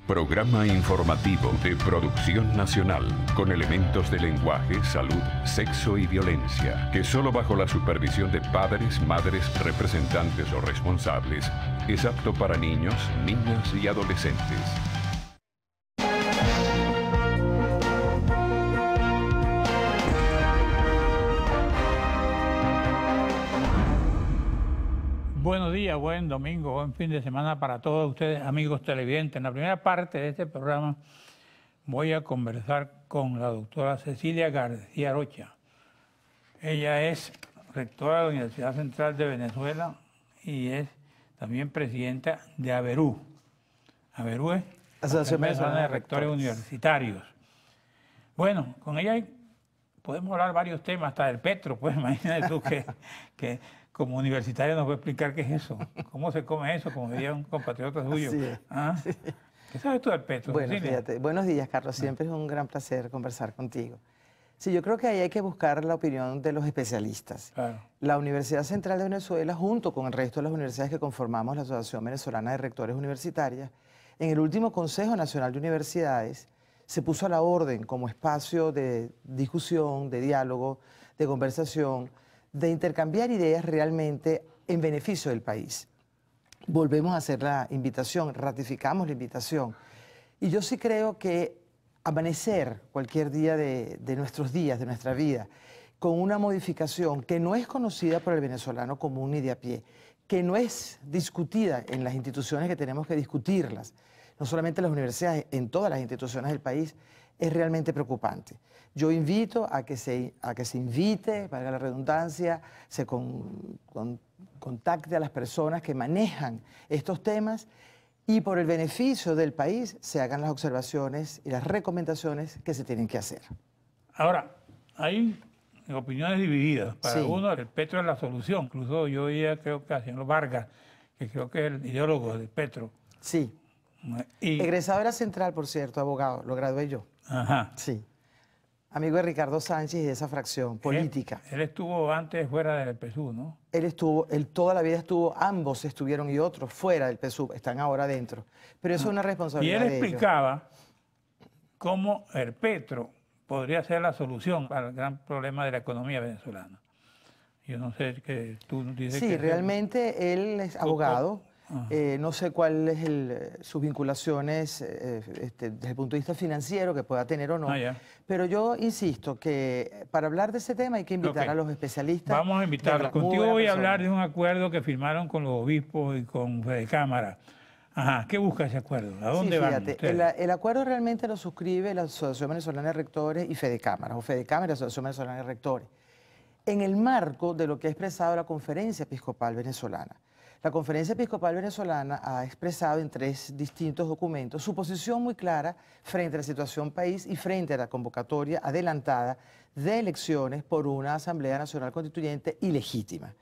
Programa informativo de Producción Nacional, con elementos de lenguaje, salud, sexo y violencia, que solo bajo la supervisión de padres, madres, representantes o responsables, es apto para niños, niñas y adolescentes. Buenos días, buen domingo, buen fin de semana para todos ustedes, amigos televidentes. En la primera parte de este programa voy a conversar con la doctora Cecilia García Rocha. Ella es rectora de la Universidad Central de Venezuela y es también presidenta de AVERU. AVERU es Asociación Venezolana de Rectores Universitarios. Bueno, con ella podemos hablar varios temas, hasta del petro, pues imagínate tú que como universitario nos va a explicar qué es eso, cómo se come eso, como diría un compatriota suyo. ¿Ah? ¿Qué sabes tú del petro? Bueno, fíjate, buenos días, Carlos, siempre es un gran placer conversar contigo. Sí, yo creo que ahí hay que buscar la opinión de los especialistas. Claro. La Universidad Central de Venezuela, junto con el resto de las universidades que conformamos la Asociación Venezolana de Rectores Universitarias, en el último Consejo Nacional de Universidades, se puso a la orden como espacio de discusión, de diálogo, de conversación, de intercambiar ideas realmente en beneficio del país. Volvemos a hacer la invitación, ratificamos la invitación. Y yo sí creo que amanecer cualquier día de nuestros días, de nuestra vida, con una modificación que no es conocida por el venezolano común ni de a pie, que no es discutida en las instituciones que tenemos que discutirlas, no solamente en las universidades, en todas las instituciones del país, es realmente preocupante. Yo invito a que se invite, valga la redundancia, se contacte a las personas que manejan estos temas y por el beneficio del país se hagan las observaciones y las recomendaciones que se tienen que hacer. Ahora, hay opiniones divididas. Para uno, el petro es la solución. Incluso yo oía, creo que a señor Vargas, que creo que es el ideólogo del petro. Sí. Egresado de la Central, por cierto, abogado, lo gradué yo. Ajá. Sí. Amigo de Ricardo Sánchez y de esa fracción política. Él estuvo antes fuera del PSUV, ¿no? Él toda la vida estuvo, ambos estuvieron y otros fuera del PSUV, están ahora dentro. Pero eso es una responsabilidad de ellos. Y él explicaba cómo el petro podría ser la solución al gran problema de la economía venezolana. Yo no sé qué tú dices. Sí, realmente él es abogado. No sé cuáles sus vinculaciones desde el punto de vista financiero que pueda tener o no, pero yo insisto que para hablar de ese tema hay que invitar a los especialistas. Vamos a invitarlos. Contigo voy a hablar de un acuerdo que firmaron con los obispos y con Fedecámara. Ajá, ¿qué busca ese acuerdo? ¿A dónde van ustedes? El acuerdo realmente lo suscribe la Asociación Venezolana de Rectores y Fedecámara, o Fedecámara y la Asociación Venezolana de Rectores, en el marco de lo que ha expresado la Conferencia Episcopal Venezolana. La Conferencia Episcopal Venezolana ha expresado en 3 distintos documentos su posición muy clara frente a la situación país y frente a la convocatoria adelantada de elecciones por una Asamblea Nacional Constituyente ilegítima.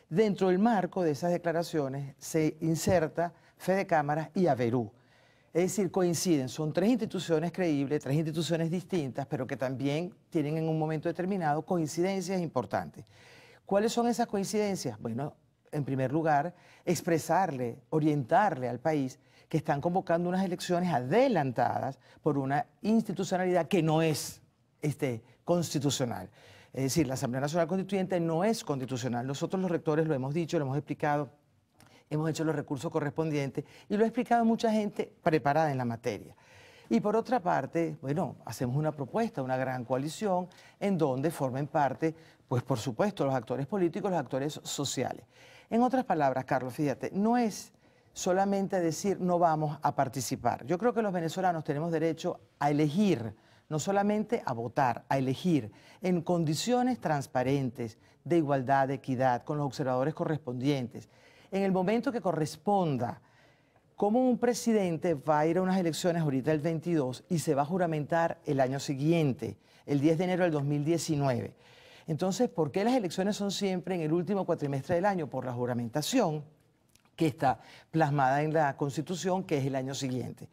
Dentro del marco de esas declaraciones se inserta Fedecámaras y AVERU. Es decir, coinciden, son 3 instituciones creíbles, 3 instituciones distintas, pero que también tienen en un momento determinado coincidencias importantes. ¿Cuáles son esas coincidencias? Bueno, en primer lugar, expresarle, orientarle al país que están convocando unas elecciones adelantadas por una institucionalidad que no es constitucional. Es decir, la Asamblea Nacional Constituyente no es constitucional. Nosotros los rectores lo hemos dicho, lo hemos explicado, hemos hecho los recursos correspondientes y lo ha explicado mucha gente preparada en la materia. Y por otra parte, bueno, hacemos una propuesta, una gran coalición en donde formen parte, pues por supuesto, los actores políticos, los actores sociales. En otras palabras, Carlos, fíjate, no es solamente decir no vamos a participar. Yo creo que los venezolanos tenemos derecho a elegir, no solamente a votar, a elegir en condiciones transparentes, de igualdad, de equidad, con los observadores correspondientes. En el momento que corresponda, como un presidente va a ir a unas elecciones ahorita el 22 y se va a juramentar el año siguiente, el 10 de enero del 2019. Entonces, ¿por qué las elecciones son siempre en el último cuatrimestre del año? Por la juramentación que está plasmada en la Constitución, que es el año siguiente.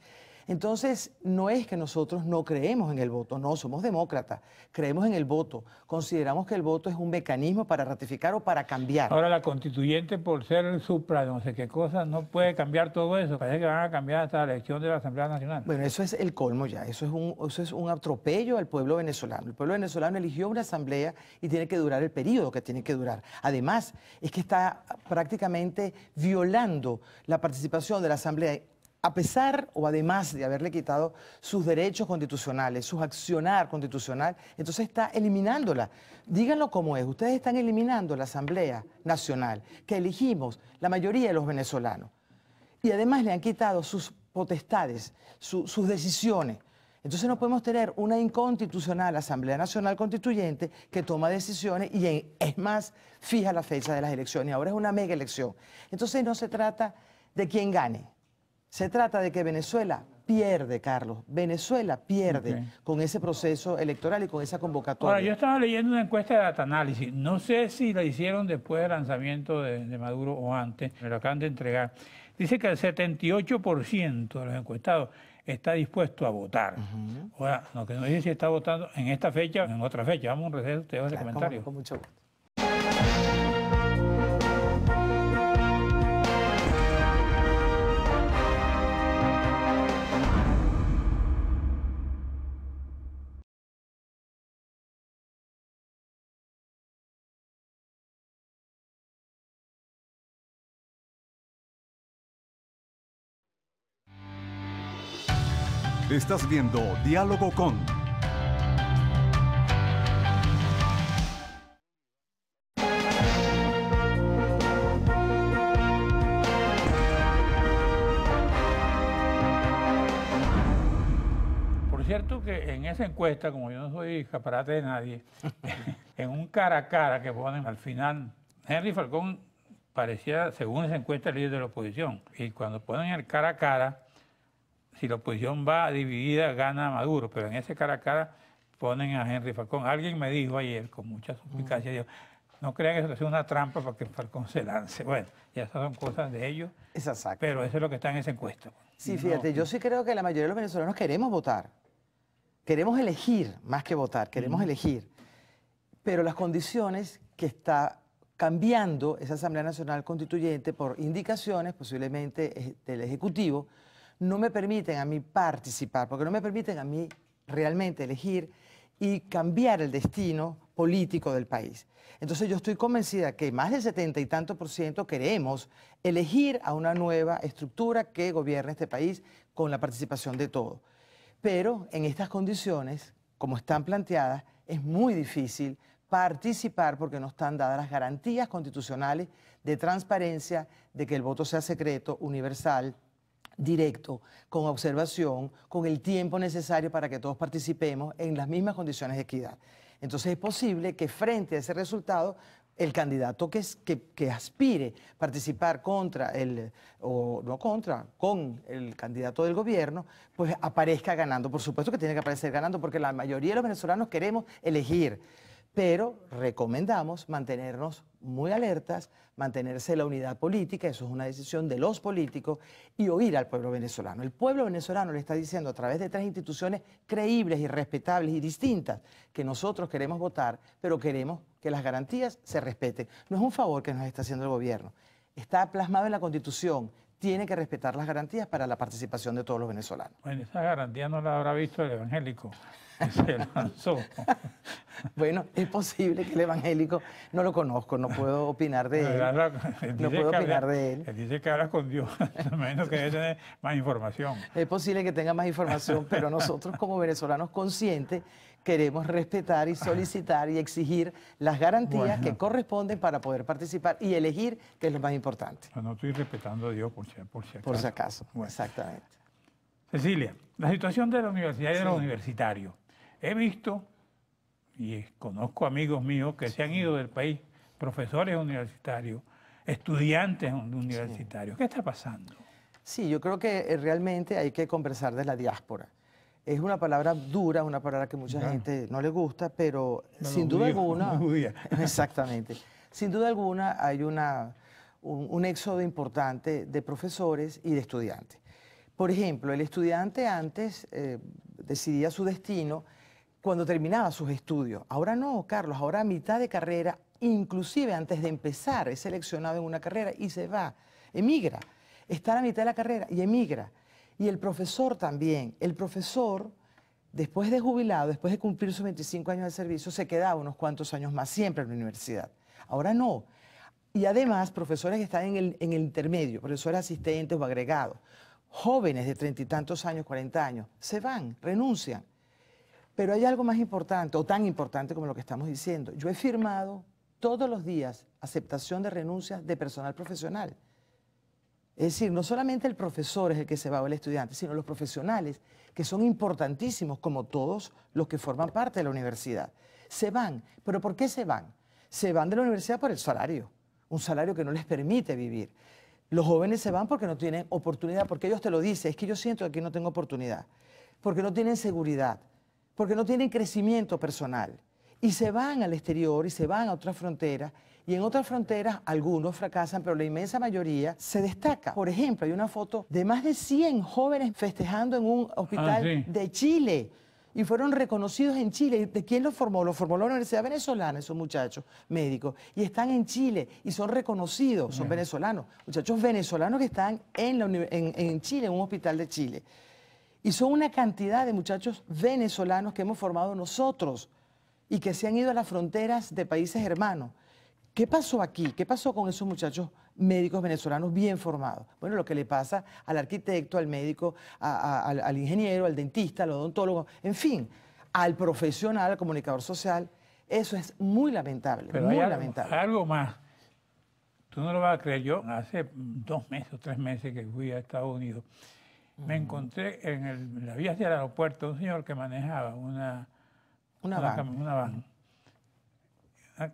Entonces, no es que nosotros no creemos en el voto, no, somos demócratas, creemos en el voto, consideramos que el voto es un mecanismo para ratificar o para cambiar. Ahora la constituyente, por ser supra, no sé qué cosa, no puede cambiar todo eso. Parece que van a cambiar hasta la elección de la Asamblea Nacional. Bueno, eso es el colmo ya, eso es un atropello al pueblo venezolano. El pueblo venezolano eligió una asamblea y tiene que durar el periodo que tiene que durar. Además, es que está prácticamente violando la participación de la asamblea, a pesar o además de haberle quitado sus derechos constitucionales, su accionar constitucional, entonces está eliminándola. Díganlo como es, ustedes están eliminando la Asamblea Nacional que elegimos la mayoría de los venezolanos. Y además le han quitado sus potestades, sus decisiones. Entonces no podemos tener una inconstitucional Asamblea Nacional Constituyente que toma decisiones y es más, fija la fecha de las elecciones. Ahora es una mega elección. Entonces no se trata de quién gane. Se trata de que Venezuela pierde, Carlos. Venezuela pierde con ese proceso electoral y con esa convocatoria. Ahora, yo estaba leyendo una encuesta de Data-Análisis. No sé si la hicieron después del lanzamiento de Maduro o antes. Me lo acaban de entregar. Dice que el 78% de los encuestados está dispuesto a votar. Ahora, lo que no dice si está votando en esta fecha o en otra fecha. Vamos a un receso, te dejo ese comentario. Con mucho gusto. Estás viendo Diálogo con... Por cierto que en esa encuesta, como yo no soy escaparate de nadie, en un cara a cara que ponen al final, Henry Falcón parecía, según esa encuesta, el líder de la oposición. Y cuando ponen el cara a cara, si la oposición va dividida, gana Maduro, pero en ese cara a cara ponen a Henry Falcón. Alguien me dijo ayer, con mucha suspicacia, dijo, no crean que eso sea una trampa para que Falcón se lance. Bueno, ya esas son cosas de ellos, pero eso es lo que está en esa encuesta. Sí, fíjate, yo sí creo que la mayoría de los venezolanos queremos votar. Queremos elegir, más que votar, queremos elegir. Pero las condiciones que está cambiando esa Asamblea Nacional Constituyente por indicaciones, posiblemente del Ejecutivo, no me permiten a mí participar, porque no me permiten a mí realmente elegir y cambiar el destino político del país. Entonces yo estoy convencida que más del 70 y tanto % queremos elegir a una nueva estructura que gobierne este país con la participación de todos. Pero en estas condiciones, como están planteadas, es muy difícil participar porque no están dadas las garantías constitucionales de transparencia, de que el voto sea secreto, universal, directo, con observación, con el tiempo necesario para que todos participemos en las mismas condiciones de equidad. Entonces es posible que frente a ese resultado el candidato que aspire a participar contra el, o no contra, con el candidato del gobierno, pues aparezca ganando. Por supuesto que tiene que aparecer ganando porque la mayoría de los venezolanos queremos elegir. Pero recomendamos mantenernos muy alertas, mantenerse la unidad política, eso es una decisión de los políticos, y oír al pueblo venezolano. El pueblo venezolano le está diciendo a través de 3 instituciones creíbles y respetables y distintas que nosotros queremos votar, pero queremos que las garantías se respeten. No es un favor que nos está haciendo el gobierno, está plasmado en la Constitución. Tiene que respetar las garantías para la participación de todos los venezolanos. Bueno, esa garantía no la habrá visto el evangélico, se lanzó. Bueno, es posible que el evangélico no lo conozco, no puedo opinar de él. No puedo opinar de él. Él dice que habla con Dios, menos que debe tener más información. Es posible que tenga más información, pero nosotros como venezolanos conscientes queremos respetar y solicitar y exigir las garantías que corresponden para poder participar y elegir, que es lo más importante. No estoy respetando a Dios por si acaso. Por si acaso, bueno. Exactamente. Cecilia, la situación de la universidad y de los universitarios. He visto y conozco amigos míos que se han ido del país, profesores universitarios, estudiantes universitarios. ¿Qué está pasando? Sí, yo creo que realmente hay que conversar de la diáspora. Es una palabra dura, una palabra que mucha gente no le gusta, pero sin duda alguna... Exactamente. Sin duda alguna hay un éxodo importante de profesores y de estudiantes. Por ejemplo, el estudiante antes decidía su destino cuando terminaba sus estudios. Ahora no, Carlos, ahora a mitad de carrera, inclusive antes de empezar, es seleccionado en una carrera y se va, emigra. Está a la mitad de la carrera y emigra. Y el profesor también. El profesor, después de jubilado, después de cumplir sus 25 años de servicio, se quedaba unos cuantos años más siempre en la universidad. Ahora no. Y además, profesores que están en el intermedio, profesores asistentes o agregados, jóvenes de 30 y tantos años, 40 años, se van, renuncian. Pero hay algo más importante, o tan importante como lo que estamos diciendo. Yo he firmado todos los días aceptación de renuncias de personal profesional. Es decir, no solamente el profesor es el que se va o el estudiante, sino los profesionales, que son importantísimos, como todos los que forman parte de la universidad. Se van. ¿Pero por qué se van? Se van de la universidad por el salario, un salario que no les permite vivir. Los jóvenes se van porque no tienen oportunidad, porque ellos te lo dicen, es que yo siento que aquí no tengo oportunidad, porque no tienen seguridad, porque no tienen crecimiento personal. Y se van al exterior y se van a otras fronteras, y en otras fronteras algunos fracasan, pero la inmensa mayoría se destaca. Por ejemplo, hay una foto de más de 100 jóvenes festejando en un hospital de Chile, y fueron reconocidos en Chile. ¿De quién los formó? Los formó la Universidad Venezolana, esos muchachos médicos, y están en Chile, y son reconocidos, son venezolanos, muchachos venezolanos que están en Chile, en un hospital de Chile. Y son una cantidad de muchachos venezolanos que hemos formado nosotros, y que se han ido a las fronteras de países hermanos. ¿Qué pasó aquí? ¿Qué pasó con esos muchachos médicos venezolanos bien formados? Bueno, lo que le pasa al arquitecto, al médico, al ingeniero, al dentista, al odontólogo, en fin, al profesional, al comunicador social, eso es muy lamentable, pero muy hay lamentable. Algo más. Tú no lo vas a creer. Yo hace 2 meses o 3 meses que fui a Estados Unidos, me encontré en la vía hacia el aeropuerto un señor que manejaba una van.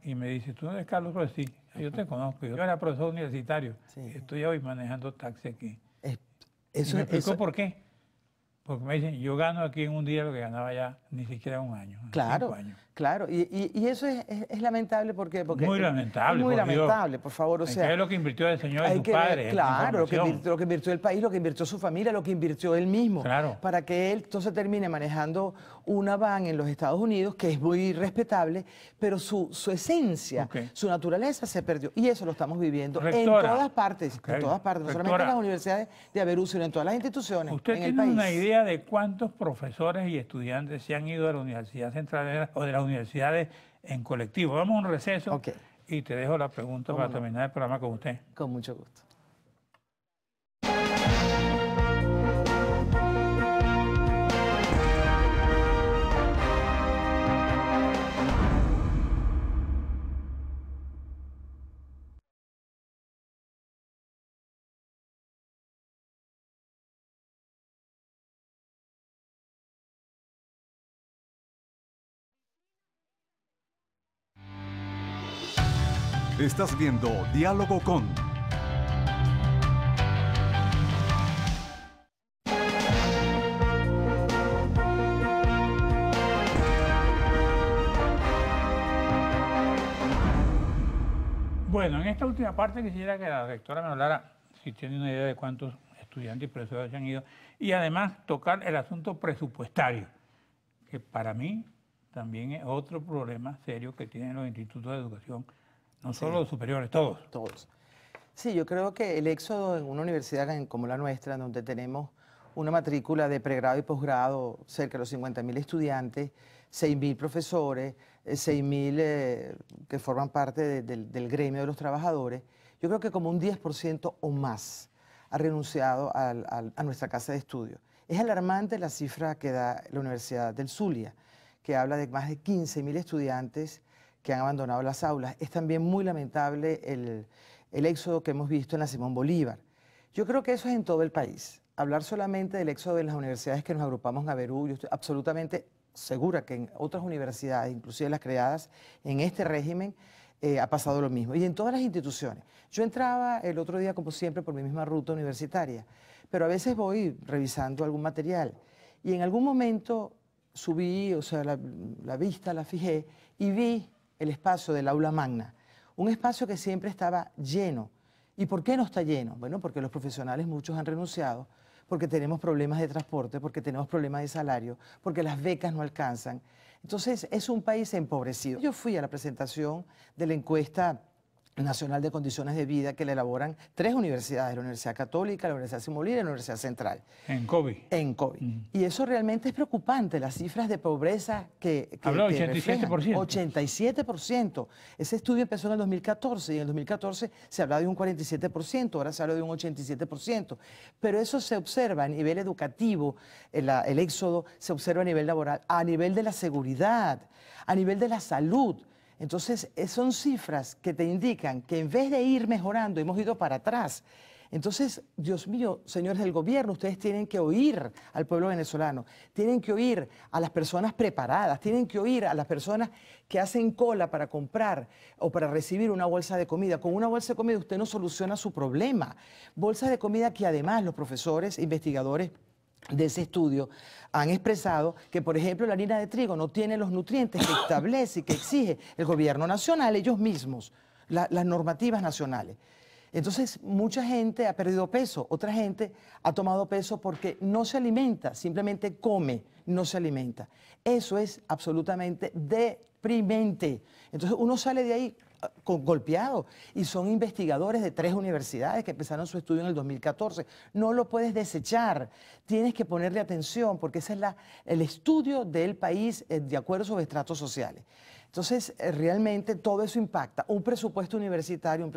Y me dice, ¿tú no eres Carlos Flores? Sí, yo te conozco. Yo era profesor universitario. Sí. Estoy hoy manejando taxi aquí. Y me explicó por qué. Porque me dicen, yo gano aquí en un día lo que ganaba ya ni siquiera un año. Claro, 5 años. Claro. Y eso es lamentable porque muy lamentable. Es muy lamentable, por favor. O sea, es lo que invirtió el señor y sus padres. Claro, lo que invirtió el país, lo que invirtió su familia, lo que invirtió él mismo. Claro. Para que él entonces termine manejando una van en los Estados Unidos, que es muy respetable, pero su esencia, su naturaleza se perdió. Y eso lo estamos viviendo en todas partes, en todas partes. No solamente en las universidades de Averú, sino en todas las instituciones ¿Usted en el tiene país. una idea de cuántos profesores y estudiantes se han ido a la Universidad Central o de las universidades en colectivo? Vamos a un receso y te dejo la pregunta para terminar el programa con usted. Con mucho gusto. Estás viendo Diálogo con... Bueno, en esta última parte quisiera que la rectora me hablara, si tiene una idea de cuántos estudiantes y profesores se han ido, y además tocar el asunto presupuestario, que para mí también es otro problema serio que tienen los institutos de educación. No solo los superiores, todos. Todos. Sí, yo creo que el éxodo en una universidad como la nuestra, donde tenemos una matrícula de pregrado y posgrado, cerca de los 50.000 estudiantes, 6.000 profesores, 6.000 que forman parte del gremio de los trabajadores, yo creo que como un 10% o más ha renunciado a nuestra casa de estudio. Es alarmante la cifra que da la Universidad del Zulia, que habla de más de 15.000 estudiantes que han abandonado las aulas. Es también muy lamentable el éxodo que hemos visto en la Simón Bolívar. Yo creo que eso es en todo el país. Hablar solamente del éxodo de las universidades que nos agrupamos en Averú, yo estoy absolutamente segura que en otras universidades, inclusive las creadas en este régimen, ha pasado lo mismo. Y en todas las instituciones. Yo entraba el otro día, como siempre, por mi misma ruta universitaria, pero a veces voy revisando algún material y en algún momento subí, o sea, la vista la fijé y vi el espacio del aula magna, un espacio que siempre estaba lleno. ¿Y por qué no está lleno? Bueno, porque los profesionales, muchos han renunciado, porque tenemos problemas de transporte, porque tenemos problemas de salario, porque las becas no alcanzan. Entonces, es un país empobrecido. Yo fui a la presentación de la encuesta nacional de condiciones de vida que le elaboran 3 universidades, la Universidad Católica, la Universidad Simón Bolívar y la Universidad Central. En COVID. En COVID. Y eso realmente es preocupante, las cifras de pobreza que habló que 87%. reflejan. 87%. Ese estudio empezó en el 2014 y en el 2014 se hablaba de un 47%, ahora se habla de un 87%. Pero eso se observa a nivel educativo, el éxodo se observa a nivel laboral, a nivel de la seguridad, a nivel de la salud. Entonces, son cifras que te indican que en vez de ir mejorando, hemos ido para atrás. Entonces, Dios mío, señores del gobierno, ustedes tienen que oír al pueblo venezolano, tienen que oír a las personas preparadas, tienen que oír a las personas que hacen cola para comprar o para recibir una bolsa de comida. Con una bolsa de comida usted no soluciona su problema. Bolsa de comida que además los profesores, investigadores de ese estudio han expresado que, por ejemplo, la harina de trigo no tiene los nutrientes que establece y que exige el gobierno nacional, ellos mismos, las normativas nacionales. Entonces, mucha gente ha perdido peso, otra gente ha tomado peso porque no se alimenta, simplemente come, no se alimenta. Eso es absolutamente deprimente. Entonces, uno sale de ahí golpeado, y son investigadores de 3 universidades que empezaron su estudio en el 2014. No lo puedes desechar, tienes que ponerle atención porque ese es el estudio del país de acuerdo sobre estratos sociales. Entonces, realmente todo eso impacta. Un presupuesto universitario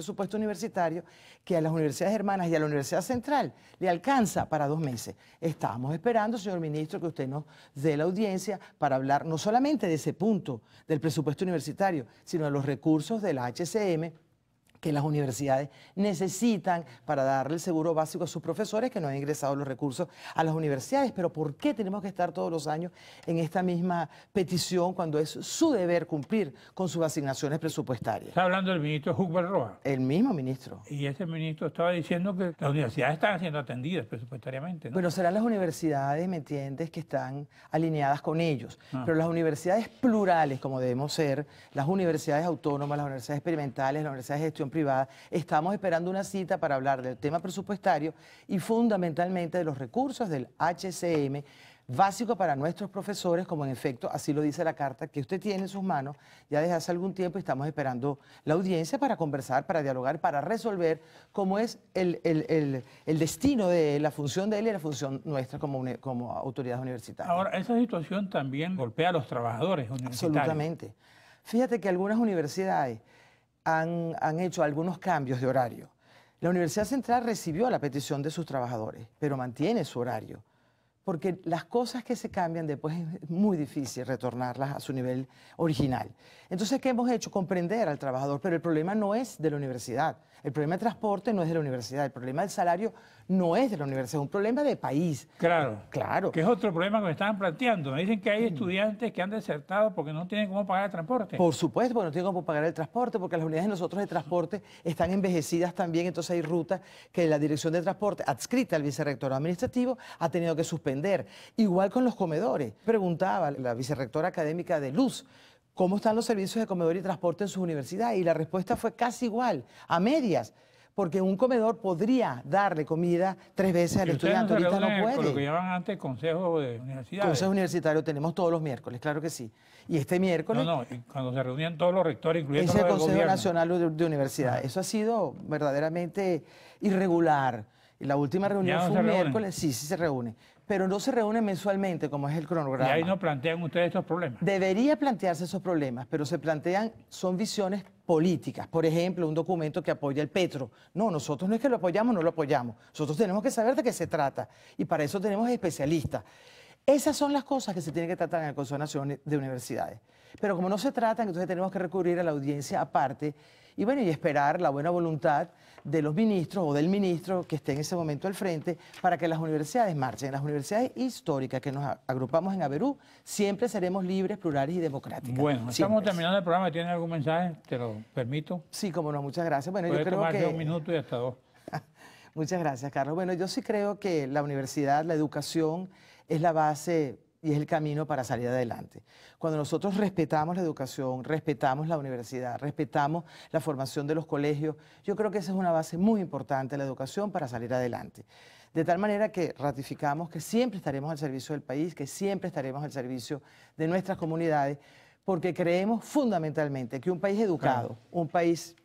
que a las universidades hermanas y a la Universidad Central le alcanza para 2 meses. Estamos esperando, señor ministro, que usted nos dé la audiencia para hablar no solamente de ese punto del presupuesto universitario, sino de los recursos de la HCM que las universidades necesitan para darle el seguro básico a sus profesores que no han ingresado los recursos a las universidades. Pero ¿por qué tenemos que estar todos los años en esta misma petición cuando es su deber cumplir con sus asignaciones presupuestarias? Está hablando del ministro Hubert Roa. El mismo ministro. Y ese ministro estaba diciendo que las universidades están siendo atendidas presupuestariamente, ¿no? Bueno, serán las universidades, ¿me entiendes?, que están alineadas con ellos. Pero las universidades plurales, como debemos ser, las universidades autónomas, las universidades experimentales, las universidades de gestión privada, estamos esperando una cita para hablar del tema presupuestario y fundamentalmente de los recursos del HCM básico para nuestros profesores, como en efecto así lo dice la carta que usted tiene en sus manos ya desde hace algún tiempo, y estamos esperando la audiencia para conversar, para dialogar, para resolver cómo es el destino de la función de él y la función nuestra como autoridades universitarias. Ahora, esa situación también golpea a los trabajadores universitarios. Absolutamente. Fíjate que algunas universidades han hecho algunos cambios de horario. La Universidad Central recibió la petición de sus trabajadores, pero mantiene su horario, porque las cosas que se cambian después es muy difícil retornarlas a su nivel original. Entonces, ¿qué hemos hecho? Comprender al trabajador, pero el problema no es de la universidad, el problema de transporte no es de la universidad, el problema del salario no es de la universidad, es un problema de país. Claro, claro. Que es otro problema que me estaban planteando. Me dicen que hay estudiantes que han desertado porque no tienen cómo pagar el transporte. Por supuesto, porque no tienen cómo pagar el transporte, porque las unidades de nosotros de transporte están envejecidas también, entonces hay rutas que la Dirección de Transporte, adscrita al vicerrector administrativo, ha tenido que suspender. Igual con los comedores. Preguntaba la vicerrectora académica de Luz, ¿cómo están los servicios de comedor y transporte en sus universidades? Y la respuesta fue casi igual, a medias. Porque un comedor podría darle comida 3 veces al estudiante, ahorita no puede. Con lo que llaman antes consejo de universidades. Consejo universitario tenemos todos los miércoles, claro que sí. Y este miércoles... No, cuando se reunían todos los rectores, incluyendo ese los del Consejo gobierno Nacional de Universidades. Eso ha sido verdaderamente irregular. Y la última reunión fue un miércoles, sí se reúne. Pero no se reúne mensualmente, como es el cronograma. Y ahí no plantean ustedes estos problemas. Debería plantearse esos problemas, pero se plantean, son visiones políticas. Por ejemplo, un documento que apoya el Petro. No, nosotros no es que lo apoyamos, no lo apoyamos. Nosotros tenemos que saber de qué se trata. Y para eso tenemos especialistas. Esas son las cosas que se tienen que tratar en el Consejo Nacional de Universidades. Pero como no se tratan, entonces tenemos que recurrir a la audiencia aparte y bueno, y esperar la buena voluntad de los ministros o del ministro que esté en ese momento al frente para que las universidades marchen. Las universidades históricas que nos agrupamos en Averú siempre seremos libres, plurales y democráticas. Bueno, estamos terminando el programa. ¿Tiene algún mensaje? ¿Te lo permito? Sí, como no, muchas gracias. Bueno, yo creo tomarse que 1 minuto y hasta 2. Muchas gracias, Carlos. Bueno, yo sí creo que la universidad, la educación, es la base y es el camino para salir adelante. Cuando nosotros respetamos la educación, respetamos la universidad, respetamos la formación de los colegios, yo creo que esa es una base muy importante, la educación, para salir adelante. De tal manera que ratificamos que siempre estaremos al servicio del país, que siempre estaremos al servicio de nuestras comunidades, porque creemos fundamentalmente que un país educado, un país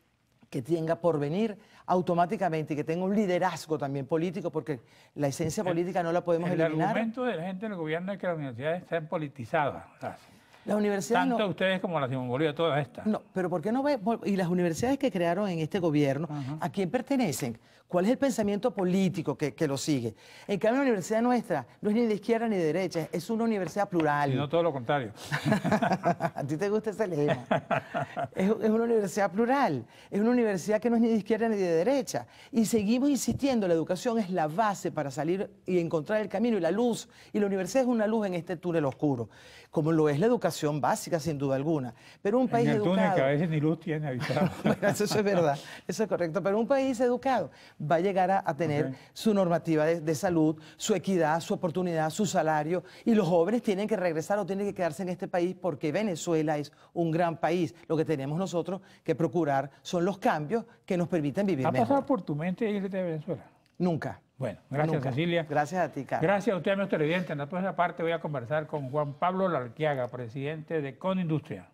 que tenga porvenir automáticamente y que tenga un liderazgo también político, porque la esencia política no la podemos eliminar. El argumento de la gente del gobierno es que las universidades están politizadas. Las universidades Tanto no, ustedes como la Simón Bolívar, todas estas. no, pero ¿por qué no ve? Y las universidades que crearon en este gobierno, ¿a quién pertenecen? ¿Cuál es el pensamiento político que lo sigue? En cambio, la universidad nuestra no es ni de izquierda ni de derecha, es una universidad plural. Sino todo lo contrario. A ti te gusta ese lema. Es una universidad plural, es una universidad que no es ni de izquierda ni de derecha. Y seguimos insistiendo, la educación es la base para salir y encontrar el camino y la luz. Y la universidad es una luz en este túnel oscuro, como lo es la educación básica, sin duda alguna. Pero un país en el túnel educado... que a veces ni luz tiene avisado. Bueno, eso es verdad, eso es correcto. Pero un país educado va a llegar a tener su normativa de salud, su equidad, su oportunidad, su salario. Y los jóvenes tienen que regresar o tienen que quedarse en este país porque Venezuela es un gran país. Lo que tenemos nosotros que procurar son los cambios que nos permiten vivir ¿Ha mejor. pasado por tu mente irte de Venezuela? Nunca. Bueno, gracias, Nunca. Cecilia. Gracias a ti, Carlos. Gracias a usted, amigos televidentes. En la próxima parte voy a conversar con Juan Pablo Larquiaga, presidente de Conindustria.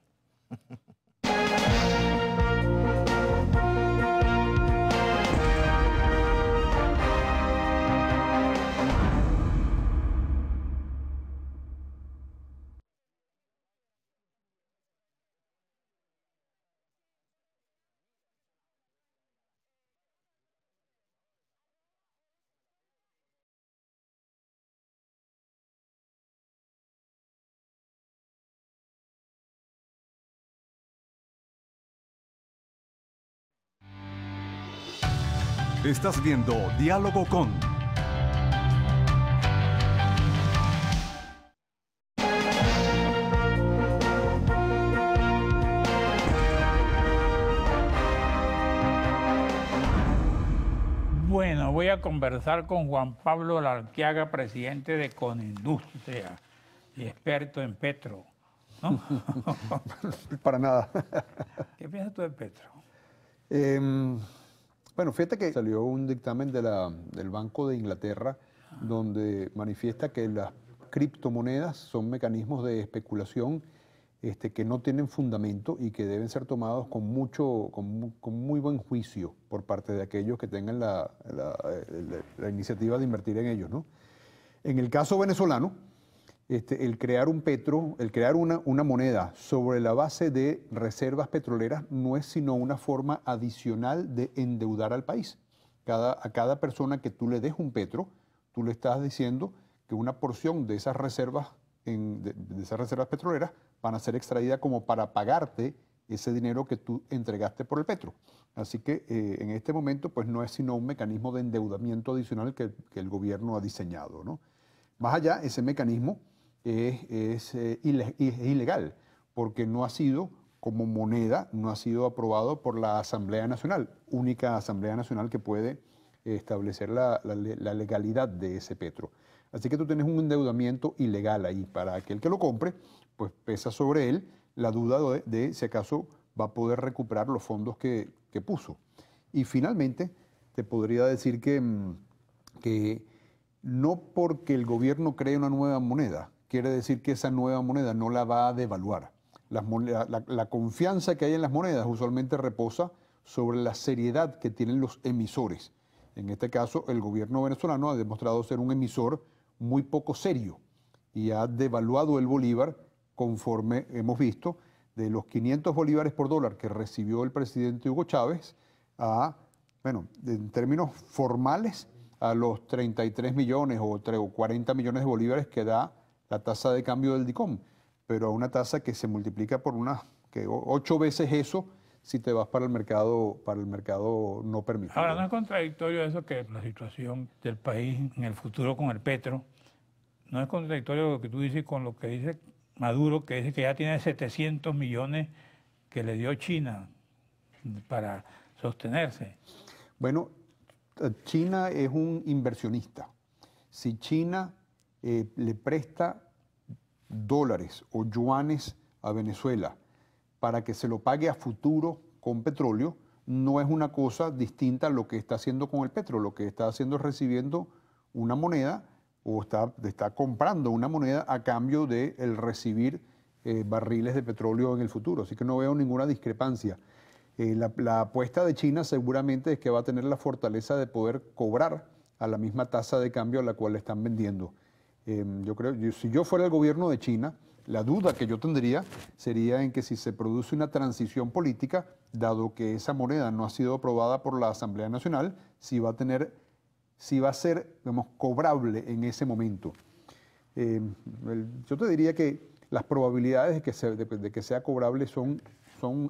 Estás viendo Diálogo con. Bueno, voy a conversar con Juan Pablo Larquiaga, presidente de Conindustria y experto en petro, ¿no? Para nada. ¿Qué piensas tú de petro? Bueno, fíjate que salió un dictamen del Banco de Inglaterra donde manifiesta que las criptomonedas son mecanismos de especulación que no tienen fundamento y que deben ser tomados con muy buen juicio por parte de aquellos que tengan la iniciativa de invertir en ellos, ¿no? En el caso venezolano, el crear un petro, el crear una moneda sobre la base de reservas petroleras no es sino una forma adicional de endeudar al país. A cada persona que tú le des un petro, tú le estás diciendo que una porción de esas reservas, de esas reservas petroleras van a ser extraídas como para pagarte ese dinero que tú entregaste por el petro. Así que en este momento pues no es sino un mecanismo de endeudamiento adicional que el gobierno ha diseñado, ¿no? Más allá, ese mecanismo es ilegal, porque no ha sido como moneda, no ha sido aprobado por la Asamblea Nacional, única Asamblea Nacional que puede establecer la legalidad de ese petro. Así que tú tienes un endeudamiento ilegal ahí. Para aquel que lo compre, pues pesa sobre él la duda de si acaso va a poder recuperar los fondos que puso. Y finalmente, te podría decir que no porque el gobierno cree una nueva moneda, quiere decir que esa nueva moneda no la va a devaluar. La confianza que hay en las monedas usualmente reposa sobre la seriedad que tienen los emisores. En este caso, el gobierno venezolano ha demostrado ser un emisor muy poco serio y ha devaluado el bolívar conforme hemos visto, de los 500 bolívares por dólar que recibió el presidente Hugo Chávez a, bueno, en términos formales, a los 33 millones o 40 millones de bolívares que da la tasa de cambio del DICOM, pero a una tasa que se multiplica por 8 veces eso si te vas para el mercado no permitido. Ahora, ¿no es contradictorio eso que la situación del país en el futuro con el petro? ¿No es contradictorio lo que tú dices con lo que dice Maduro, que dice que ya tiene 700 millones que le dio China para sostenerse? Bueno, China es un inversionista. Si China le presta dólares o yuanes a Venezuela para que se lo pague a futuro con petróleo, no es una cosa distinta a lo que está haciendo con el petro. Lo que está haciendo es recibiendo una moneda o está comprando una moneda a cambio de el recibir barriles de petróleo en el futuro. Así que no veo ninguna discrepancia. La apuesta de China seguramente es que va a tener la fortaleza de poder cobrar a la misma tasa de cambio a la cual le están vendiendo. Yo creo, si yo fuera el gobierno de China, la duda que yo tendría sería en que si se produce una transición política, dado que esa moneda no ha sido aprobada por la Asamblea Nacional, si va a ser, digamos, cobrable en ese momento. Yo te diría que las probabilidades de que sea cobrable son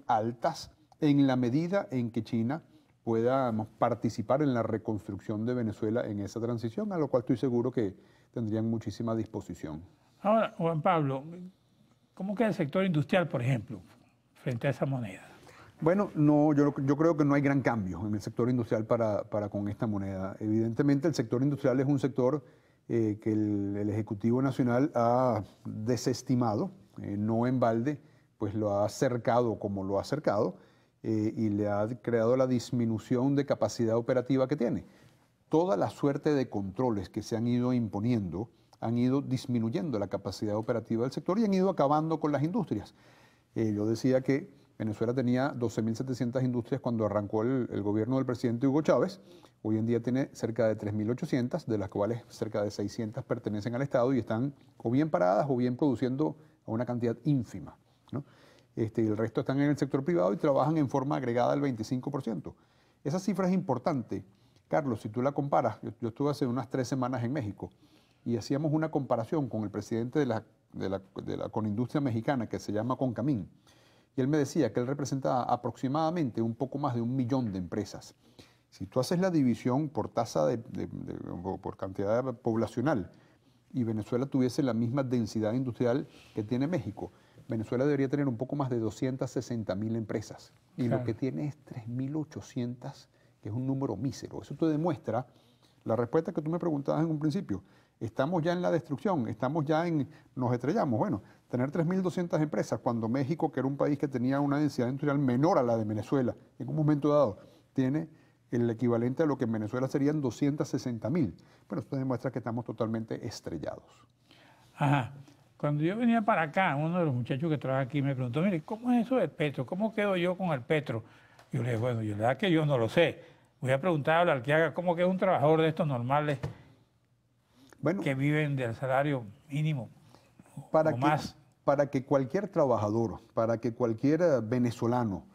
altas en la medida en que China pueda, digamos, participar en la reconstrucción de Venezuela en esa transición, a lo cual estoy seguro que tendrían muchísima disposición. Ahora, Juan Pablo, ¿cómo queda el sector industrial, por ejemplo, frente a esa moneda? Bueno, no, yo creo que no hay gran cambio en el sector industrial para con esta moneda. Evidentemente el sector industrial es un sector que el Ejecutivo Nacional ha desestimado, no en balde, pues lo ha acercado como lo ha acercado y le ha creado la disminución de capacidad operativa que tiene. Toda la suerte de controles que se han ido imponiendo han ido disminuyendo la capacidad operativa del sector y han ido acabando con las industrias. Yo decía que Venezuela tenía 12.700 industrias cuando arrancó el gobierno del presidente Hugo Chávez. Hoy en día tiene cerca de 3.800, de las cuales cerca de 600 pertenecen al Estado y están o bien paradas o bien produciendo a una cantidad ínfima, ¿no? Y el resto están en el sector privado y trabajan en forma agregada al 25%. Esa cifra es importante. Carlos, si tú la comparas, yo estuve hace unas 3 semanas en México y hacíamos una comparación con el presidente de la Conindustria Mexicana, que se llama Concamín, y él me decía que él representaba aproximadamente un poco más de 1 millón de empresas. Si tú haces la división por tasa por cantidad poblacional y Venezuela tuviese la misma densidad industrial que tiene México, Venezuela debería tener un poco más de 260.000 empresas y claro, lo que tiene es 3.800, que es un número mísero. Eso te demuestra la respuesta que tú me preguntabas en un principio. Estamos ya en la destrucción, nos estrellamos. Bueno, tener 3.200 empresas cuando México, que era un país que tenía una densidad industrial menor a la de Venezuela, en un momento dado tiene el equivalente a lo que en Venezuela serían 260.000. Bueno, esto demuestra que estamos totalmente estrellados. Ajá. Cuando yo venía para acá, uno de los muchachos que trabaja aquí me preguntó, mire, ¿cómo es eso del petro? ¿Cómo quedo yo con el petro? Y yo le dije, bueno, la verdad que yo no lo sé. Voy a preguntarle al que haga cómo queda un trabajador de estos normales, bueno, que viven del salario mínimo o más. Para que cualquier trabajador, para que cualquier venezolano,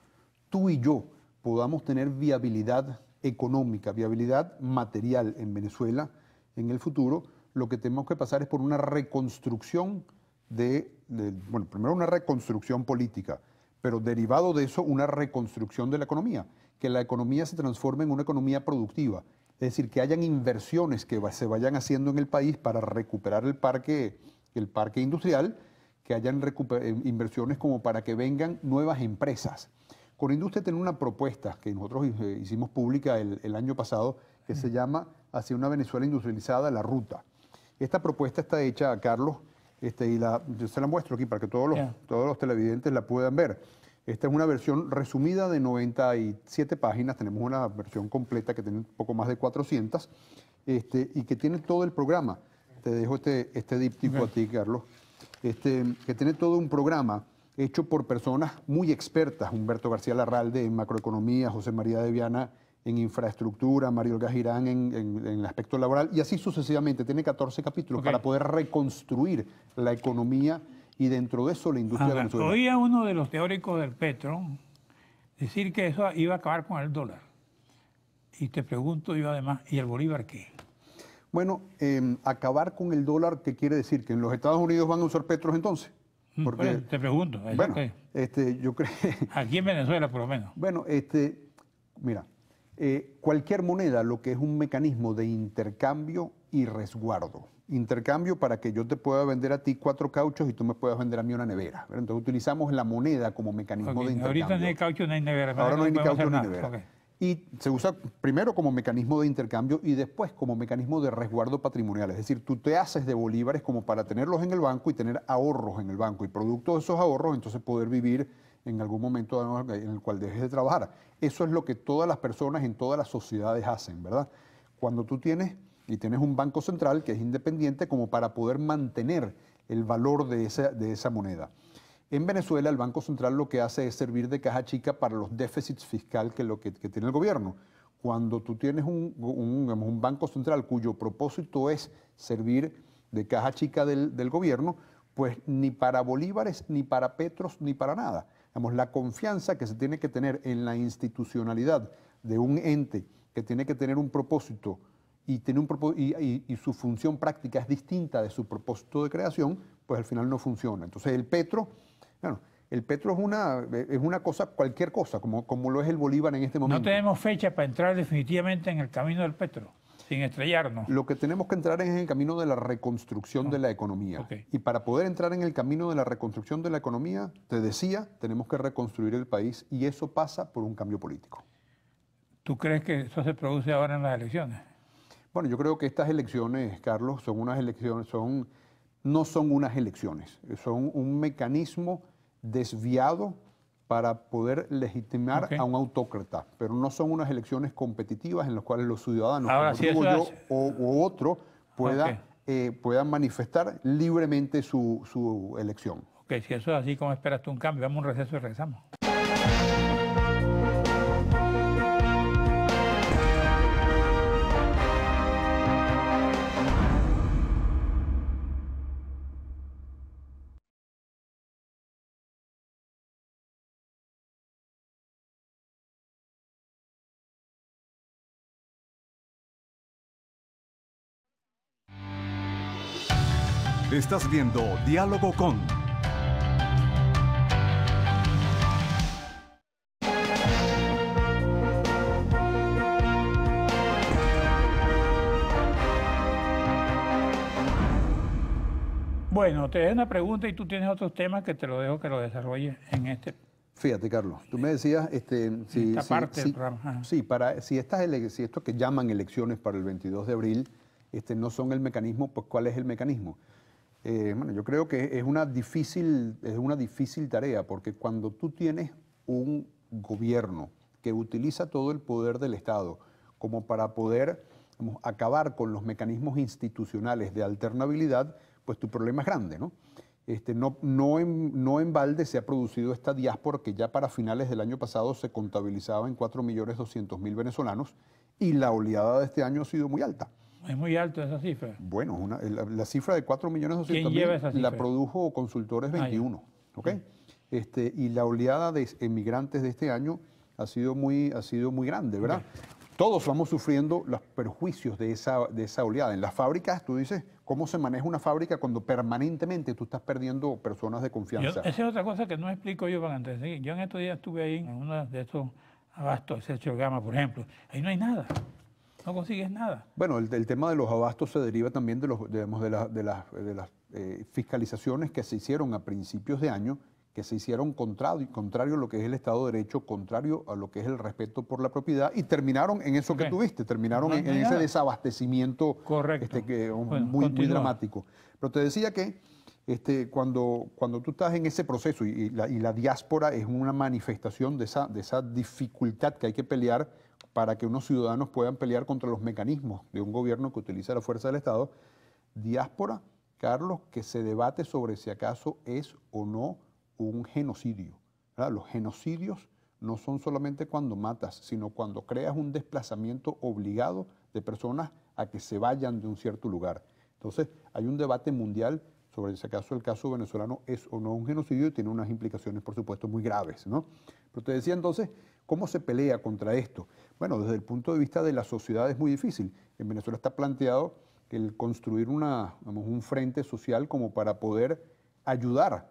tú y yo, podamos tener viabilidad económica, viabilidad material en Venezuela en el futuro, lo que tenemos que pasar es por una reconstrucción bueno, primero una reconstrucción política, pero derivado de eso una reconstrucción de la economía, que la economía se transforme en una economía productiva, es decir, que hayan inversiones que se vayan haciendo en el país para recuperar el parque industrial, que hayan inversiones como para que vengan nuevas empresas. Conindustria tiene una propuesta que nosotros hicimos pública el año pasado que se llama Hacia una Venezuela industrializada, la ruta. Esta propuesta está hecha, Carlos, yo se la muestro aquí para que todos los televidentes la puedan ver. Esta es una versión resumida de 97 páginas, tenemos una versión completa que tiene un poco más de 400, y que tiene todo el programa. Te dejo este díptico a ti, Carlos, que tiene todo un programa hecho por personas muy expertas, Humberto García Larralde en macroeconomía, José María de Viana en infraestructura, Mario Olga Girán en el aspecto laboral, y así sucesivamente. Tiene 14 capítulos para poder reconstruir la economía y dentro de eso la industria de Venezuela. Oía uno de los teóricos del petro decir que eso iba a acabar con el dólar. Y te pregunto yo además, ¿y el bolívar qué? Bueno, acabar con el dólar, ¿qué quiere decir? ¿Que en los Estados Unidos van a usar petros entonces? Porque, bueno, te pregunto. Bueno, yo creo... Aquí en Venezuela, por lo menos. Bueno, mira, cualquier moneda lo que es un mecanismo de intercambio y resguardo. Intercambio para que yo te pueda vender a ti 4 cauchos y tú me puedas vender a mí una nevera. Entonces utilizamos la moneda como mecanismo de intercambio. Ahorita no hay caucho, no hay nevera. Ahora no hay ni caucho ni nevera. Y se usa primero como mecanismo de intercambio y después como mecanismo de resguardo patrimonial. Es decir, tú te haces de bolívares como para tenerlos en el banco y tener ahorros en el banco. Y producto de esos ahorros, entonces poder vivir en algún momento en el cual dejes de trabajar. Eso es lo que todas las personas en todas las sociedades hacen, ¿verdad? Cuando tú tienes un banco central que es independiente como para poder mantener el valor de esa moneda. En Venezuela, el Banco Central lo que hace es servir de caja chica para los déficits fiscales que tiene el gobierno. Cuando tú tienes un Banco Central cuyo propósito es servir de caja chica del gobierno, pues ni para bolívares, ni para petros, ni para nada. Digamos, la confianza que se tiene que tener en la institucionalidad de un ente que tiene que tener un propósito y su función práctica es distinta de su propósito de creación, pues al final no funciona. Entonces el petro es una cosa, cualquier cosa, como lo es el bolívar en este momento. No tenemos fecha para entrar definitivamente en el camino del petro, sin estrellarnos. Lo que tenemos que entrar es en el camino de la reconstrucción de la economía. Okay. Y para poder entrar en el camino de la reconstrucción de la economía, te decía, tenemos que reconstruir el país y eso pasa por un cambio político. ¿Tú crees que eso se produce ahora en las elecciones? Bueno, yo creo que estas elecciones, Carlos, no son unas elecciones, son un mecanismo desviado para poder legitimar a un autócrata, pero no son unas elecciones competitivas en las cuales los ciudadanos, ahora, como si tú o yo o otro, puedan manifestar libremente su elección. Ok, si eso es así, ¿cómo esperas tú un cambio? Vamos a un receso y regresamos. Estás viendo Diálogo con. Bueno, te dejo una pregunta y tú tienes otros temas que te lo dejo que lo desarrolles en este. Fíjate, Carlos, tú me decías, parte del programa. si esto que llaman elecciones para el 22 de abril no son el mecanismo, pues ¿cuál es el mecanismo? Bueno, yo creo que es una difícil tarea, porque cuando tú tienes un gobierno que utiliza todo el poder del Estado como para poder acabar con los mecanismos institucionales de alternabilidad, pues tu problema es grande, ¿no? No en balde se ha producido esta diáspora que ya para finales del año pasado se contabilizaba en 4.200.000 venezolanos y la oleada de este año ha sido muy alta. Es muy alto esa cifra. Bueno, la cifra de 4.200.000 la produjo Consultores 21, ¿ok? Y la oleada de emigrantes de este año ha sido muy grande, ¿verdad? Okay. Todos vamos sufriendo los perjuicios de esa oleada. En las fábricas, tú dices, ¿cómo se maneja una fábrica cuando permanentemente tú estás perdiendo personas de confianza? Esa es otra cosa que no explico yo para antes de seguir. Yo en estos días estuve ahí en uno de estos abastos, ese Gama, por ejemplo. Ahí no hay nada. No consigues nada. Bueno, el tema de los abastos se deriva también de las fiscalizaciones que se hicieron a principios de año, que se hicieron contrario a lo que es el Estado de Derecho, contrario a lo que es el respeto por la propiedad, y terminaron en eso que tuviste, terminaron en ese desabastecimiento muy dramático. Pero te decía que cuando tú estás en ese proceso y la diáspora es una manifestación de esa dificultad que hay que pelear para que unos ciudadanos puedan pelear contra los mecanismos de un gobierno que utiliza la fuerza del Estado, diáspora, Carlos, que se debate sobre si acaso es o no un genocidio, ¿verdad? Los genocidios no son solamente cuando matas, sino cuando creas un desplazamiento obligado de personas a que se vayan de un cierto lugar. Entonces, hay un debate mundial sobre si acaso el caso venezolano es o no un genocidio y tiene unas implicaciones, por supuesto, muy graves, ¿no? Pero te decía entonces, ¿cómo se pelea contra esto? Bueno, desde el punto de vista de la sociedad es muy difícil. En Venezuela está planteado el construir un frente social como para poder ayudar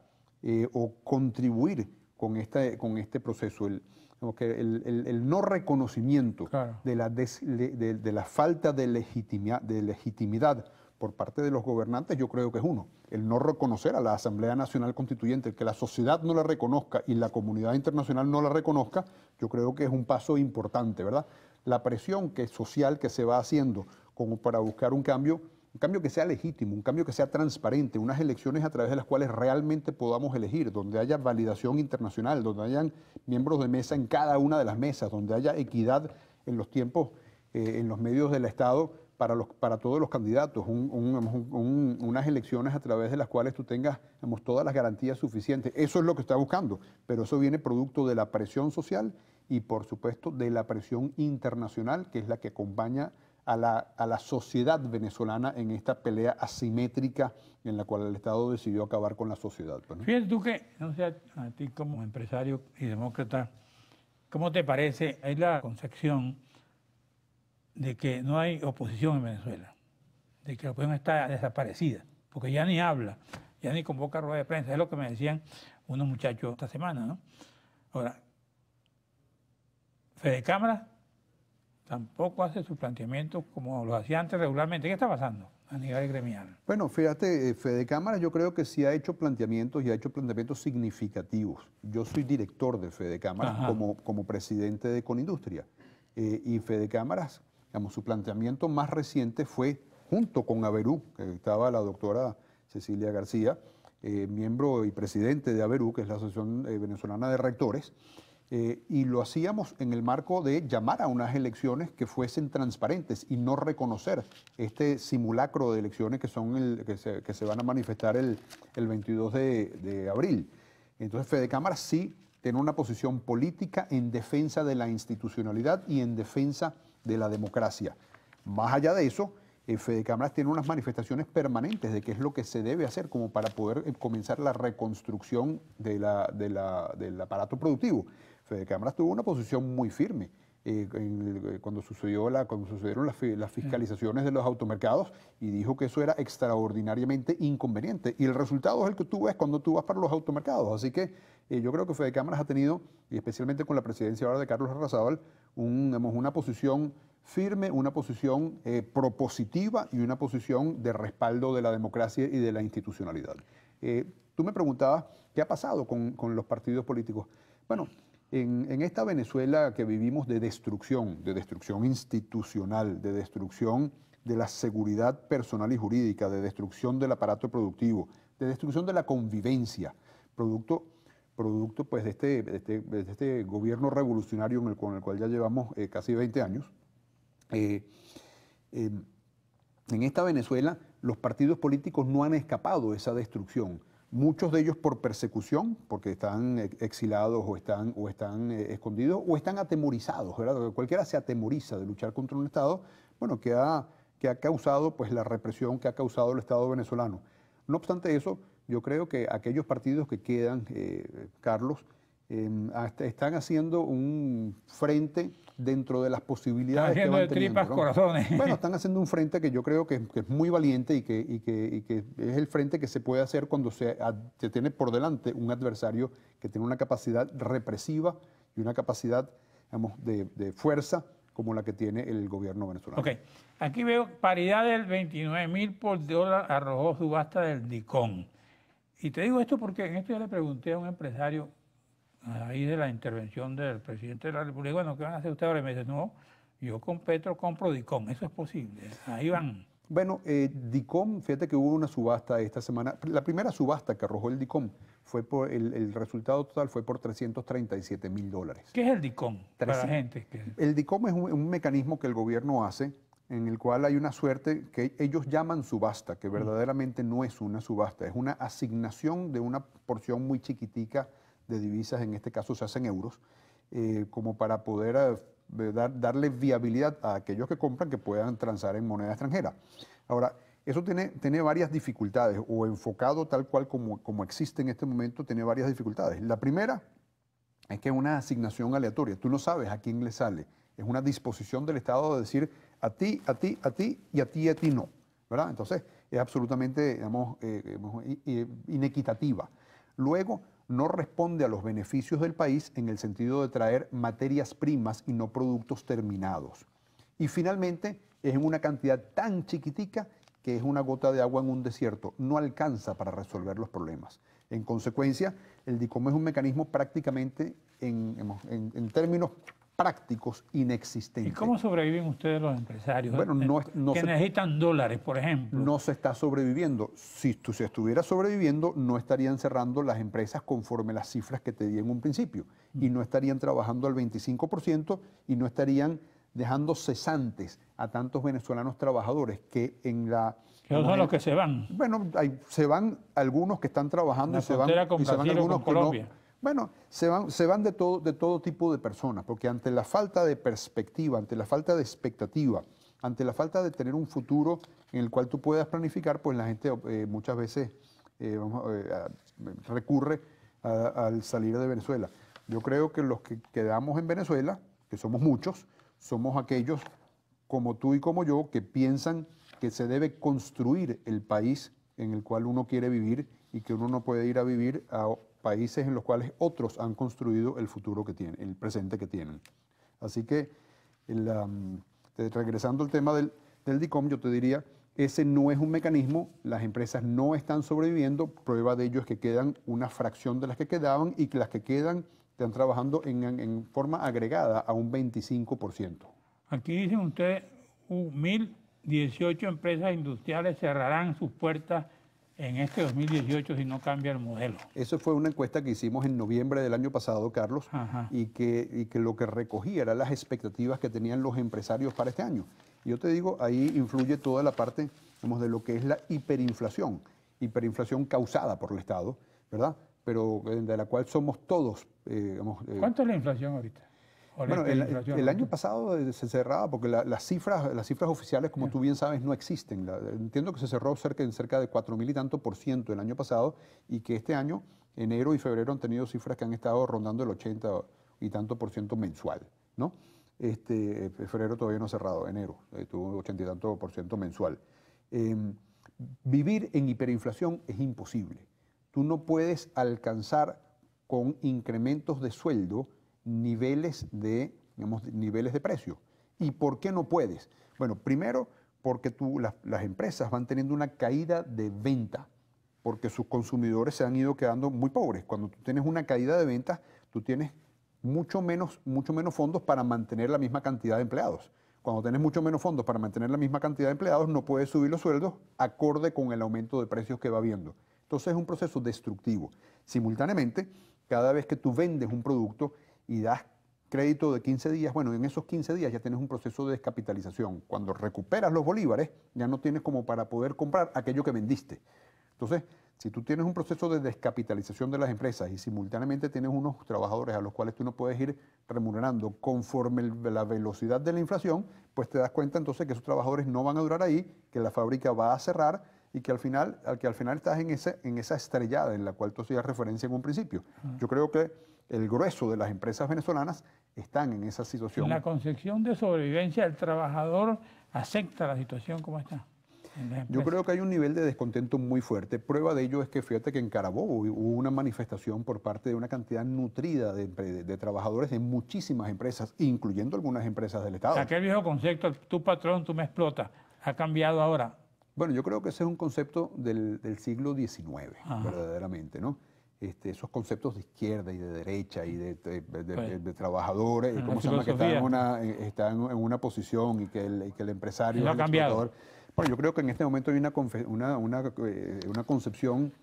o contribuir con este proceso. El no reconocimiento de la falta de legitimidad por parte de los gobernantes, yo creo que es uno. El no reconocer a la Asamblea Nacional Constituyente, el que la sociedad no la reconozca y la comunidad internacional no la reconozca, yo creo que es un paso importante, ¿verdad? La presión social que se va haciendo como para buscar un cambio que sea legítimo, un cambio que sea transparente, unas elecciones a través de las cuales realmente podamos elegir, donde haya validación internacional, donde hayan miembros de mesa en cada una de las mesas, donde haya equidad en los tiempos, en los medios del Estado para todos los candidatos, unas elecciones a través de las cuales tú tengas, digamos, todas las garantías suficientes. Eso es lo que está buscando, pero eso viene producto de la presión social y, por supuesto, de la presión internacional, que es la que acompaña a la sociedad venezolana en esta pelea asimétrica en la cual el Estado decidió acabar con la sociedad. ¿No? Fíjate tú que, no sé, a ti como empresario y demócrata, ¿cómo te parece? Hay la concepción de que no hay oposición en Venezuela, de que la oposición está desaparecida, porque ya ni habla, ya ni convoca rueda de prensa. Es lo que me decían unos muchachos esta semana, ¿no? Ahora, Fede Cámara tampoco hace sus planteamientos como lo hacía antes regularmente. ¿Qué está pasando a nivel gremial? Bueno, fíjate, Fede Cámara yo creo que sí ha hecho planteamientos y ha hecho planteamientos significativos. Yo soy director de Fede Cámara como presidente de Conindustria. Y Fede Cámaras, digamos, su planteamiento más reciente fue junto con Averú, que estaba la doctora Cecilia García, miembro y presidente de Averú, que es la Asociación Venezolana de Rectores, y lo hacíamos en el marco de llamar a unas elecciones que fuesen transparentes y no reconocer este simulacro de elecciones que se van a manifestar el 22 de abril. Entonces, Fede Cámara sí tiene una posición política en defensa de la institucionalidad y en defensa de la democracia. Más allá de eso, Fede Cámaras tiene unas manifestaciones permanentes de qué es lo que se debe hacer como para poder comenzar la reconstrucción del aparato productivo. Fede Cámaras tuvo una posición muy firme cuando sucedieron las fiscalizaciones de los automercados y dijo que eso era extraordinariamente inconveniente. Y el resultado es el que tú ves cuando tú vas para los automercados. Así que yo creo que Fede Cámaras ha tenido, y especialmente con la presidencia ahora de Carlos Arrazábal, una posición firme, una posición propositiva y una posición de respaldo de la democracia y de la institucionalidad. Tú me preguntabas qué ha pasado con los partidos políticos. Bueno, en esta Venezuela que vivimos de destrucción institucional, de destrucción de la seguridad personal y jurídica, de destrucción del aparato productivo, de destrucción de la convivencia, producto pues de este gobierno revolucionario con el cual ya llevamos casi 20 años. En esta Venezuela los partidos políticos no han escapado de esa destrucción. Muchos de ellos por persecución, porque están exilados o están escondidos o están atemorizados, ¿verdad? Cualquiera se atemoriza de luchar contra un Estado, bueno, que ha causado pues, la represión que ha causado el Estado venezolano. No obstante eso, yo creo que aquellos partidos que quedan, Carlos, están haciendo un frente dentro de las posibilidades que van teniendo, tripas, ¿no? Corazones. Bueno, están haciendo un frente que yo creo que es muy valiente y que es el frente que se puede hacer cuando se tiene por delante un adversario que tiene una capacidad represiva y una capacidad, digamos, de fuerza como la que tiene el gobierno venezolano. Ok, aquí veo paridad del 29.000 por dólar arrojó subasta del DICOM. Y te digo esto porque en esto ya le pregunté a un empresario ahí de la intervención del presidente de la República, bueno, ¿qué van a hacer ustedes ahora? Y me dice, no, yo con Petro compro DICOM, eso es posible, ahí van. Bueno, DICOM, fíjate que hubo una subasta esta semana, la primera subasta que arrojó el DICOM fue por, el resultado total fue por $337.000. ¿Qué es el DICOM para la gente? El DICOM es un mecanismo que el gobierno hace en el cual hay una suerte que ellos llaman subasta, que verdaderamente no es una subasta, es una asignación de una porción muy chiquitica de divisas, en este caso se hacen euros, como para poder darle viabilidad a aquellos que compran que puedan transar en moneda extranjera. Ahora, eso tiene varias dificultades, o enfocado tal cual como existe en este momento, tiene varias dificultades. La primera es que es una asignación aleatoria, tú no sabes a quién le sale, es una disposición del Estado de decir a ti, a ti, a ti y a ti y a ti no, ¿verdad? Entonces, es absolutamente, digamos, inequitativa. Luego, no responde a los beneficios del país en el sentido de traer materias primas y no productos terminados. Y finalmente, es en una cantidad tan chiquitica que es una gota de agua en un desierto, no alcanza para resolver los problemas. En consecuencia, el DICOM es un mecanismo prácticamente, en términos prácticos, inexistente. ¿Y cómo sobreviven ustedes los empresarios? Bueno, que necesitan dólares, por ejemplo. No se está sobreviviendo. Si se estuviera sobreviviendo, no estarían cerrando las empresas conforme las cifras que te di en un principio. Y no estarían trabajando al 25% y no estarían dejando cesantes a tantos venezolanos trabajadores que en la... Que son los que se van. Bueno, se van algunos que están trabajando y se van algunos que no. Bueno, se van de todo tipo de personas, porque ante la falta de perspectiva, ante la falta de expectativa, ante la falta de tener un futuro en el cual tú puedas planificar, pues la gente muchas veces recurre al salir de Venezuela. Yo creo que los que quedamos en Venezuela, que somos muchos, somos aquellos como tú y como yo que piensan que se debe construir el país en el cual uno quiere vivir y que uno no puede ir a vivir a países en los cuales otros han construido el futuro que tienen, el presente que tienen. Así que, regresando al tema del DICOM, yo te diría, ese no es un mecanismo, las empresas no están sobreviviendo, prueba de ello es que quedan una fracción de las que quedaban y que las que quedan están trabajando en forma agregada a un 25%. Aquí dicen ustedes, 1.018 empresas industriales cerrarán sus puertas en este 2018 si no cambia el modelo. Eso fue una encuesta que hicimos en noviembre del año pasado, Carlos, y que lo que recogía eran las expectativas que tenían los empresarios para este año. Y yo te digo, ahí influye toda la parte, digamos, de lo que es la hiperinflación causada por el Estado, ¿verdad? Pero de la cual somos todos. ¿Cuánto es la inflación ahorita? Bueno, el año pasado se cerraba porque las cifras oficiales, como tú bien sabes, no existen. Entiendo que se cerró en cerca de 4.000 y tanto % el año pasado y que este año, enero y febrero, han tenido cifras que han estado rondando el 80 y tanto % mensual, ¿no? Febrero todavía no ha cerrado, enero tuvo 80 y tanto % mensual. Vivir en hiperinflación es imposible. Tú no puedes alcanzar con incrementos de sueldo niveles de precio. ¿Y por qué no puedes? Bueno, primero porque las empresas van teniendo una caída de venta, porque sus consumidores se han ido quedando muy pobres. Cuando tú tienes una caída de ventas, tú tienes mucho menos fondos para mantener la misma cantidad de empleados. Cuando tienes mucho menos fondos para mantener la misma cantidad de empleados, no puedes subir los sueldos acorde con el aumento de precios que va habiendo. Entonces es un proceso destructivo. Simultáneamente, cada vez que tú vendes un producto y das crédito de 15 días, bueno, en esos 15 días ya tienes un proceso de descapitalización. Cuando recuperas los bolívares, ya no tienes como para poder comprar aquello que vendiste. Entonces, si tú tienes un proceso de descapitalización de las empresas y simultáneamente tienes unos trabajadores a los cuales tú no puedes ir remunerando conforme la velocidad de la inflación, pues te das cuenta entonces que esos trabajadores no van a durar ahí, que la fábrica va a cerrar y que al final estás en esa estrellada en la cual tú hacías referencia en un principio. Yo creo que el grueso de las empresas venezolanas están en esa situación. En la concepción de sobrevivencia, el trabajador acepta la situación como está. Yo creo que hay un nivel de descontento muy fuerte. Prueba de ello es que fíjate que en Carabobo hubo una manifestación por parte de una cantidad nutrida de trabajadores de muchísimas empresas, incluyendo algunas empresas del Estado. Aquel viejo concepto, tu patrón, tú me explotas, ha cambiado ahora. Bueno, yo creo que ese es un concepto del siglo XIX, verdaderamente, ¿no? Esos conceptos de izquierda y de derecha y de trabajadores, ¿cómo se llama? Que están en una posición y que el empresario es el explotador. Bueno, yo creo que en este momento hay una concepción.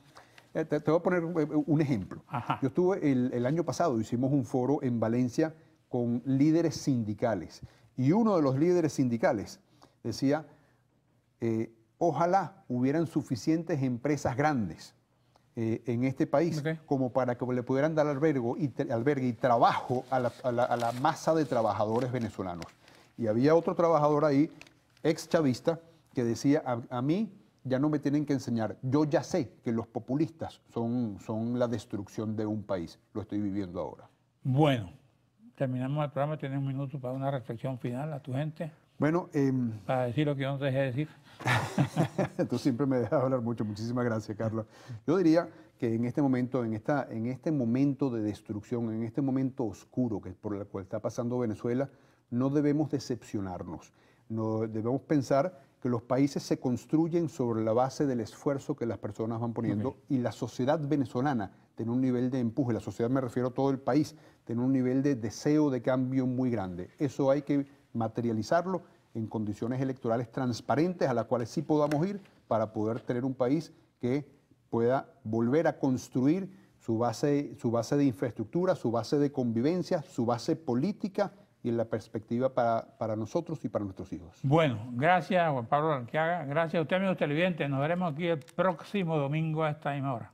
Te voy a poner un ejemplo. Yo estuve el año pasado, hicimos un foro en Valencia con líderes sindicales y uno de los líderes sindicales decía, ojalá hubieran suficientes empresas grandes en este país como para que le pudieran dar albergue y trabajo a la masa de trabajadores venezolanos. Y había otro trabajador ahí, ex chavista, que decía, a mí ya no me tienen que enseñar, yo ya sé que los populistas son la destrucción de un país, lo estoy viviendo ahora. Bueno, terminamos el programa, tienes un minuto para una reflexión final a tu gente. Bueno, para decir lo que yo no te dejé decir. Tú siempre me dejas hablar mucho, muchísimas gracias, Carlos. Yo diría que en este momento, en este momento de destrucción, en este momento oscuro por el cual está pasando Venezuela, no debemos decepcionarnos, no debemos pensar que los países se construyen sobre la base del esfuerzo que las personas van poniendo y la sociedad venezolana tiene un nivel de empuje, la sociedad me refiero a todo el país, tiene un nivel de deseo de cambio muy grande. Eso hay que materializarlo en condiciones electorales transparentes a las cuales sí podamos ir para poder tener un país que pueda volver a construir su base de infraestructura, su base de convivencia, su base política y en la perspectiva para nosotros y para nuestros hijos. Bueno, gracias Juan Pablo Arteaga, gracias a usted, amigos televidentes. Nos veremos aquí el próximo domingo a esta misma hora.